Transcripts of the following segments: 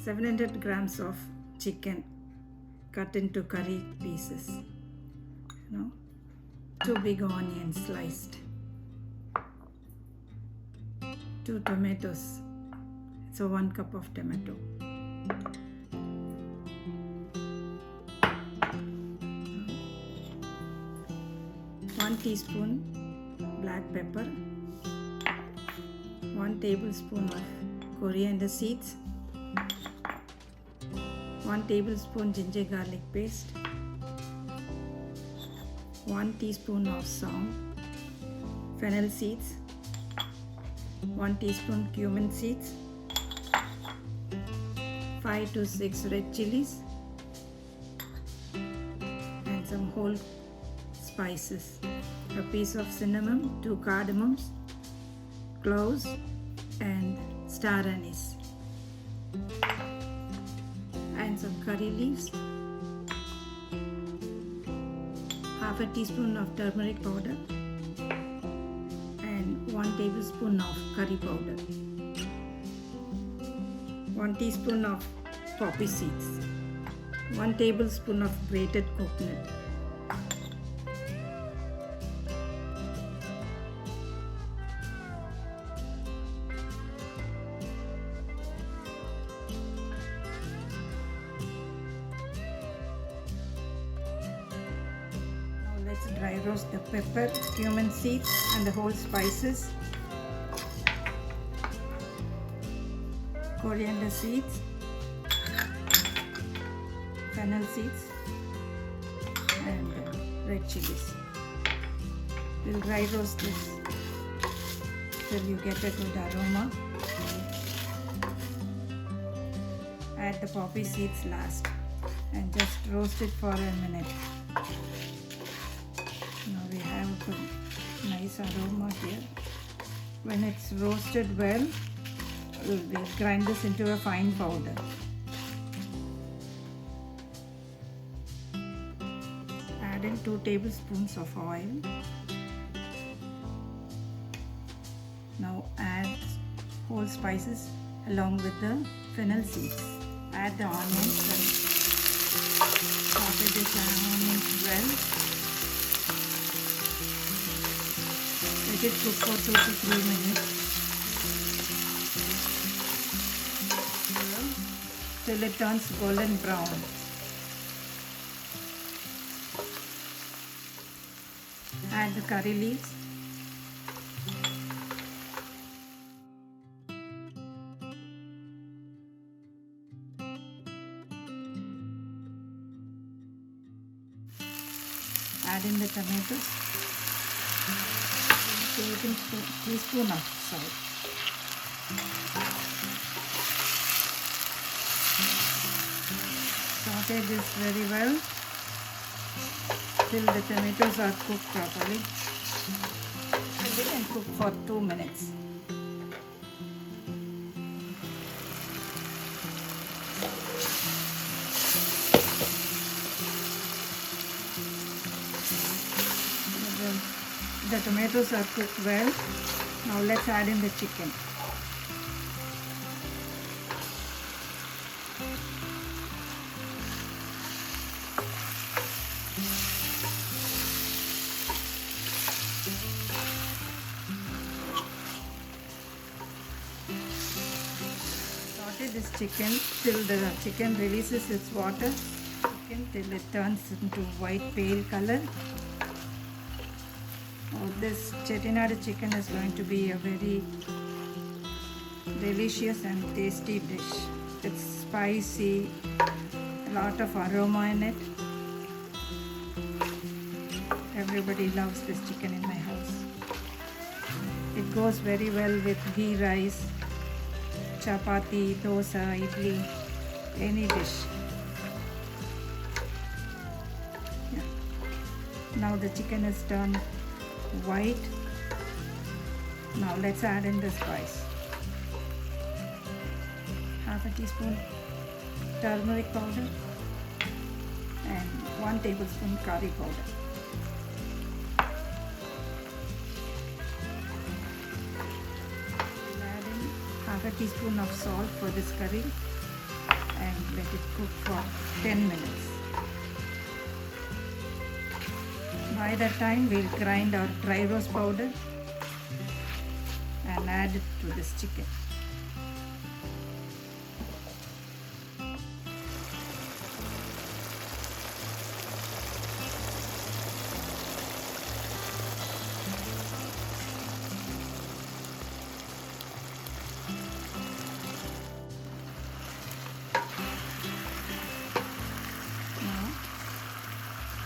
700 grams of chicken cut into curry pieces. 2 big onions sliced. 2 tomatoes. So 1 cup of tomato. 1 teaspoon black pepper. 1 tablespoon of coriander seeds. 1 tablespoon ginger garlic paste. 1 teaspoon of song, fennel seeds. 1 teaspoon cumin seeds. 5 to 6 red chilies. And some whole spices. A piece of cinnamon, 2 cardamoms, cloves, and star anise. And some curry leaves. Half a teaspoon of turmeric powder. And 1 tablespoon of curry powder. 1 teaspoon of poppy seeds. 1 tablespoon of grated coconut. Let's dry roast the pepper, cumin seeds and the whole spices, coriander seeds, fennel seeds and red chilies. We'll dry roast this till you get a good aroma. Add the poppy seeds last and just roast it for a minute. Now we have a nice aroma here. When it's roasted well, we'll grind this into a fine powder. Add in 2 tablespoons of oil. Now add whole spices along with the fennel seeds. Add the onions and saute this onions well. Let it cook for 2 to 3 minutes till it turns golden brown. Add the curry leaves. Add in the tomatoes. Teaspoon of salt. Saute this very well till the tomatoes are cooked properly. And cook for 2 minutes. The tomatoes are cooked well. Now let's add in the chicken. Saute this chicken till the chicken releases its water. Till it turns into white pale color. This Chettinad chicken is going to be a very delicious and tasty dish. It's spicy, a lot of aroma in it. Everybody loves this chicken in my house. It goes very well with ghee rice, chapati, dosa, idli, any dish. Yeah. Now the chicken is turned white. Now let's add in the spice. Half a teaspoon turmeric powder and 1 tablespoon curry powder. We'll add in half a teaspoon of salt for this curry and let it cook for 10 minutes. By that time, we'll grind our dry roast powder and add it to this chicken.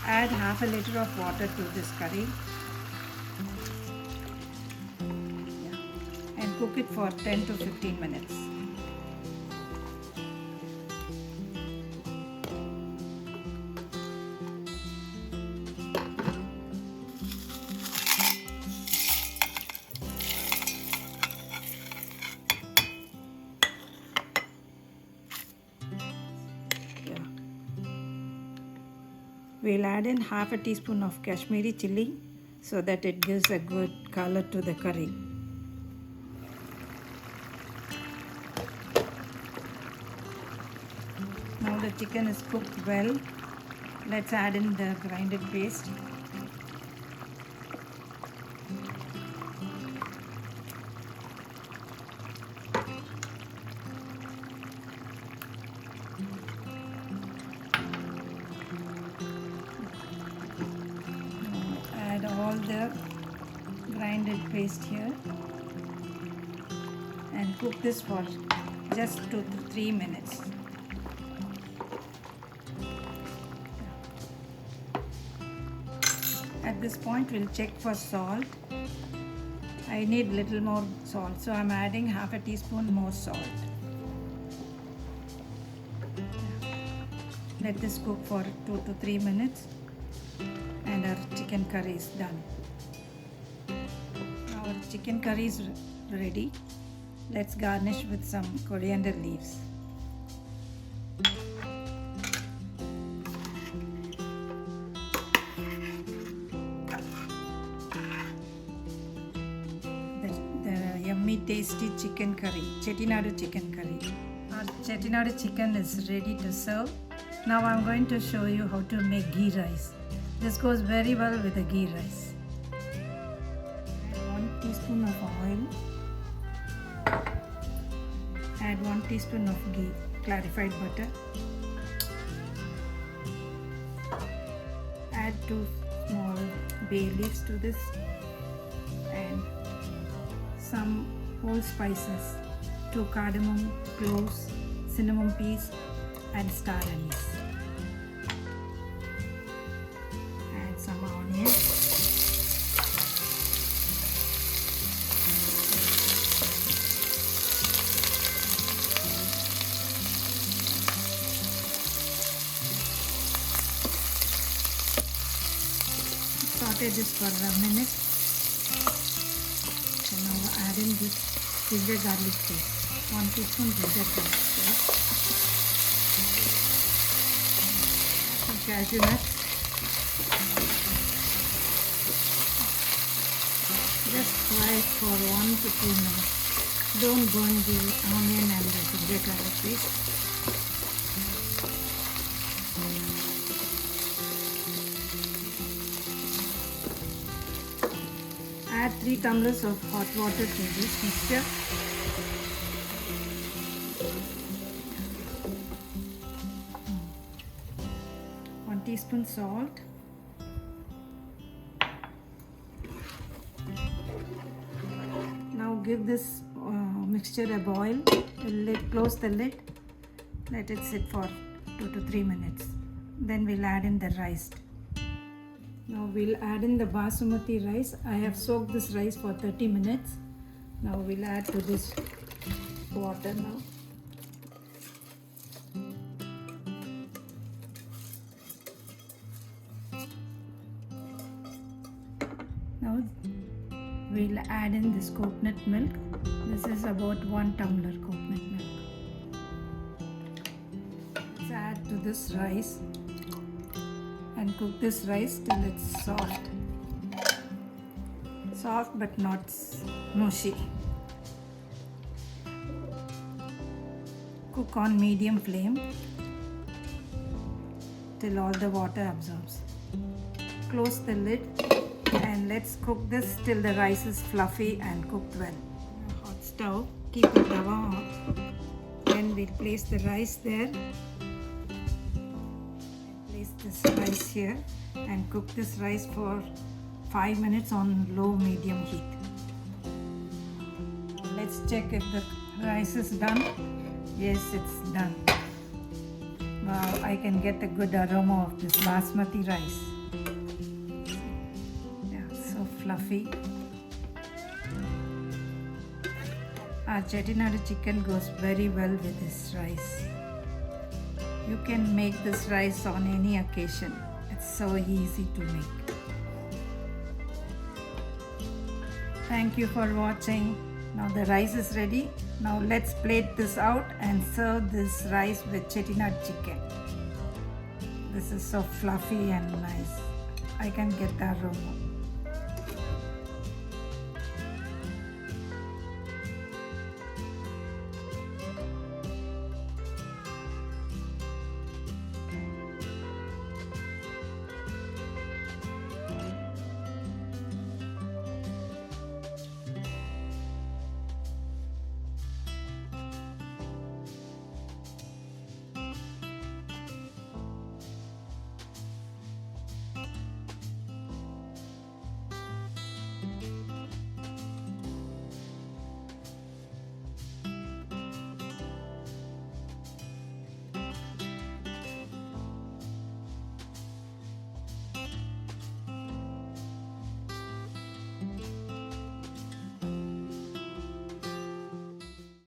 Add half a liter of water to this curry and cook it for 10 to 15 minutes. We'll add in half a teaspoon of Kashmiri chili so that it gives a good color to the curry. Now the chicken is cooked well. Let's add in the grinded paste. Add all the grinded paste here and cook this for just 2 to 3 minutes. At this point, we'll check for salt. I need little more salt, so I'm adding half a teaspoon more salt. Let this cook for 2 to 3 minutes and our chicken curry is done. Our chicken curry is ready. Let's garnish with some coriander leaves. The yummy tasty chicken curry, Chettinad chicken curry. Our Chettinad chicken is ready to serve. Now I'm going to show you how to make ghee rice. This goes very well with the ghee rice. Add 1 teaspoon of oil. Add 1 teaspoon of ghee, clarified butter. Add 2 small bay leaves to this and some whole spices, 2 cardamom, cloves, cinnamon peas and star anise. Add some onions. Saute this for a minute. So now add in this ginger garlic paste, 1 teaspoon ginger garlic paste. Some cashew nuts. Just fry it for 1 to 2 minutes. Don't burn the onion and the ginger garlic paste. Add 3 tumblers of hot water to this mixture. One teaspoon salt. Now give this mixture a boil. Close the lid. Let it sit for 2 to 3 minutes. Then we'll add in the rice. Now we'll add in the basmati rice. I have soaked this rice for 30 minutes. Now we'll add to this water now. Now we'll add in this coconut milk. This is about 1 tumbler coconut milk. Let's add to this rice and cook this rice till it's soft. Soft but not mushy. Cook on medium flame till all the water absorbs. Close the lid and let's cook this till the rice is fluffy and cooked well. Hot stove, keep the tawa on. Then we'll place the rice there. Place this rice here and cook this rice for 5 minutes on low medium heat. Let's check if the rice is done. Yes, it's done. Wow, I can get a good aroma of this basmati rice. Yeah, so fluffy. Our Chettinad chicken goes very well with this rice. You can make this rice on any occasion. It's so easy to make. Thank you for watching. Now the rice is ready. Now let's plate this out and serve this rice with Chettinad chicken. This is so fluffy and nice. I can get the aroma.